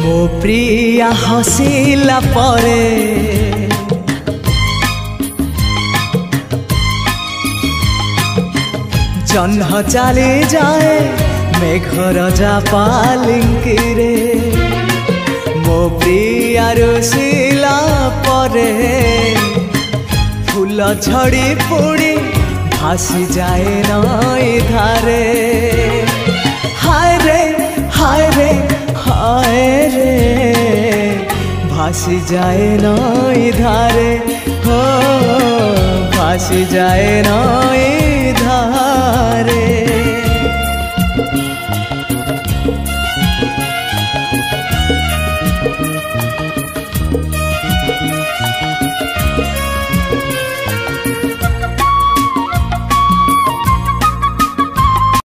मो प्रिया हसिला परे जह्न चली जाए मेघर जा पालिंकी रे मो प्रिया रुसिला परे फूल झड़ी पुड़ी भासी जाए नई धारे हाय रे हाय रे हाय रे भासी जाए नई धारे हो भासी जाए नई